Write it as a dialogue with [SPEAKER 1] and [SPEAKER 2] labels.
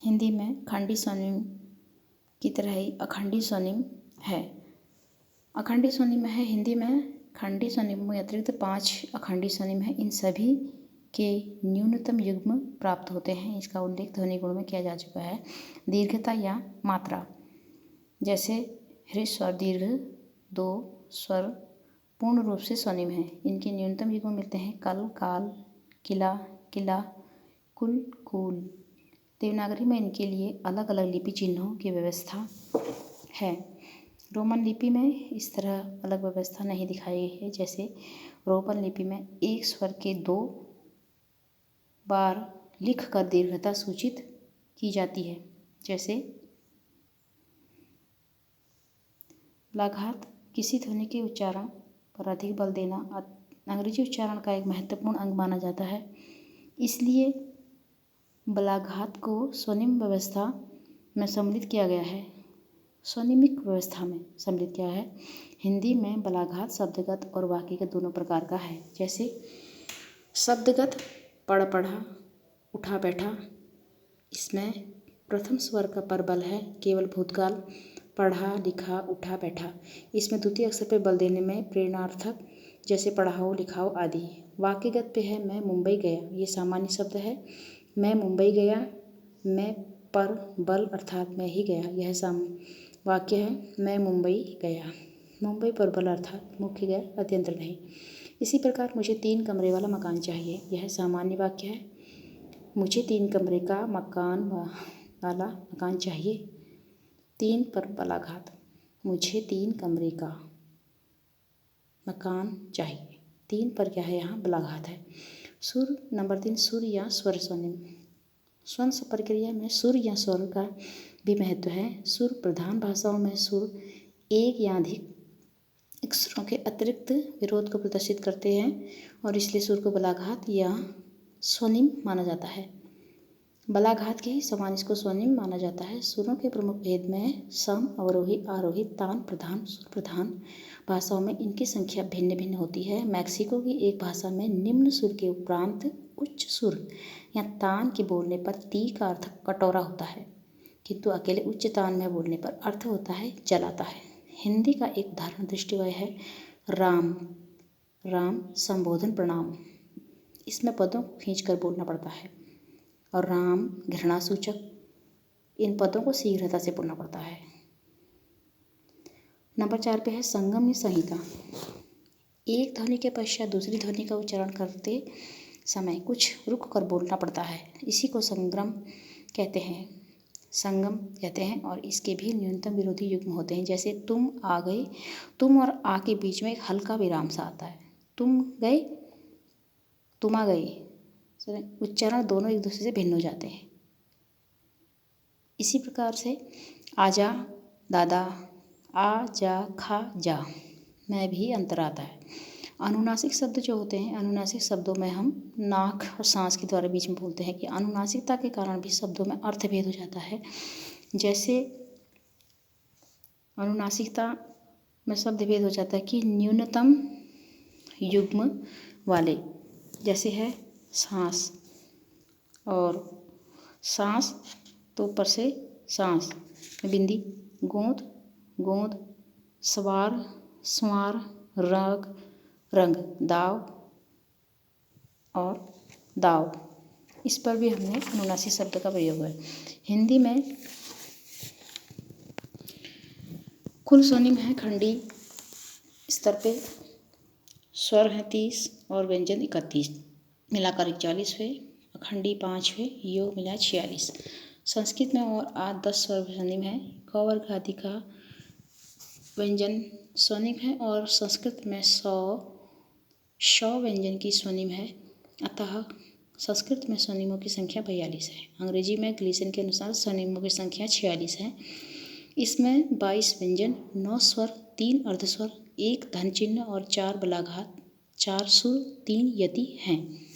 [SPEAKER 1] हिंदी में खंडी स्वनिम की तरह ही अखंडी स्वनिम है। अखंडी स्वनिम है हिंदी में खंडी स्वनिम में अतिरिक्त 5 अखंडी स्वनिम है। इन सभी के न्यूनतम युग्म प्राप्त होते हैं। इसका उल्लेख ध्वनि गुण में किया जा चुका है। दीर्घता या मात्रा, जैसे ह्रस्व और दीर्घ 2 स्वर पूर्ण रूप से स्वनिम है। इनके न्यूनतम युग्म मिलते हैं कल, काल, किला, किला, कुल, कूल। देवनागरी में इनके लिए अलग अलग लिपि चिन्हों की व्यवस्था है। रोमन लिपि में इस तरह अलग व्यवस्था नहीं दिखाई गई है। जैसे रोमन लिपि में एक स्वर के 2 बार लिखकर दीर्घता सूचित की जाती है। जैसे लघात किसी ध्वनि के उच्चारण पर अधिक बल देना अंग्रेजी उच्चारण का एक महत्वपूर्ण अंग माना जाता है। इसलिए बलाघात को स्वनिम व्यवस्था में सम्मिलित किया गया है। स्वनिमिक व्यवस्था में सम्मिलित किया है। हिंदी में बलाघात शब्दगत और वाक्यगत दोनों प्रकार का है। जैसे शब्दगत पढ़, पढ़ा, उठा, बैठा। इसमें प्रथम स्वर का पर बल है केवल भूतकाल, पढ़ा, लिखा, उठा, बैठा। इसमें द्वितीय अक्षर पर बल देने में प्रेरणार्थक, जैसे पढ़ाओ, लिखाओ आदि। वाक्यगत पे है मैं मुंबई गया, ये सामान्य शब्द है। मैं मुंबई गया, मैं पर बल अर्थात मैं ही गया, यह वाक्य है। मैं मुंबई गया, मुंबई पर बल अर्थात मुख्य गया, अत्यंतर नहीं। इसी प्रकार मुझे 3 कमरे वाला मकान चाहिए, यह सामान्य वाक्य है। मुझे 3 कमरे का वाला मकान चाहिए। 3 पर बलाघात, मुझे 3 कमरे का मकान चाहिए। 3 पर क्या है यहाँ बलाघात है। सुर नंबर 3 सुर या स्वर स्वनिम। स्वन प्रक्रिया में सुर या स्वर का भी महत्व है। सुर प्रधान भाषाओं में सुर एक या अधिक अक्षरों के अतिरिक्त विरोध को प्रदर्शित करते हैं और इसलिए सुर को बलाघात या स्वनिम माना जाता है। बलाघात के ही समान इसको स्वनिम माना जाता है। सुरों के प्रमुख भेद में सम, अवरोही, आरोही, तान प्रधान, सुर प्रधान भाषाओं में इनकी संख्या भिन्न भिन्न होती है। मैक्सिको की एक भाषा में निम्न सुर के उपरांत उच्च सुर या तान के बोलने पर ती का अर्थ कटोरा होता है, किंतु अकेले उच्च तान में बोलने पर अर्थ होता है जलाता है। हिंदी का एक उदाहरण दृष्टिवय है राम। राम संबोधन प्रणाम, इसमें पदों को खींचकर बोलना पड़ता है। और राम घृणा सूचक, इन पदों को शीघ्रता से बोलना पड़ता है। नंबर 4 पे है संगम या संहिता। एक ध्वनि के पश्चात दूसरी ध्वनि का उच्चारण करते समय कुछ रुक कर बोलना पड़ता है। इसी को संगम कहते हैं, संगम कहते हैं। और इसके भी न्यूनतम विरोधी युग्म होते हैं। जैसे तुम आ गए, तुम और आ के बीच में एक हल्का विराम सा आता है। तुम गए, तुम आ गई, उच्चारण दोनों एक दूसरे से भिन्न हो जाते हैं। इसी प्रकार से आजा, दादा, आ जा, खा जा में भी अंतर आता है। अनुनासिक शब्द जो होते हैं, अनुनासिक शब्दों में हम नाक और सांस के द्वारा बीच में बोलते हैं कि अनुनासिकता के कारण भी शब्दों में अर्थभेद हो जाता है। जैसे अनुनासिकता में शब्द भेद हो जाता है कि न्यूनतम युग्म वाले, जैसे है सांस, और सांस तो ऊपर से सांस में बिंदी, गोंद, गोंद, सवार, स्वार, राग, रंग, दाव और दाव। इस पर भी हमने अनुनासिक शब्द का प्रयोग है। हिंदी में कुल स्वनिम है खंडी स्तर पे, स्वर हैं 30 और व्यंजन 31, मिलाकर 41 हुए, अखंडी 5 हुए, योग मिला 46। संस्कृत में और 10 स्वर स्वनिम है। क वर्ग आदि का व्यंजन स्वनिम है और संस्कृत में 100 व्यंजन की स्वनिम है। अतः संस्कृत में स्वनिमों की संख्या 42 है। अंग्रेजी में ग्लीसन के अनुसार स्वनिमों की संख्या 46 है। इसमें 22 व्यंजन, 9 स्वर, 3 अर्धस्वर, 1 धन चिन्ह और 4 बलाघात, 4 सुर, 3 यति हैं।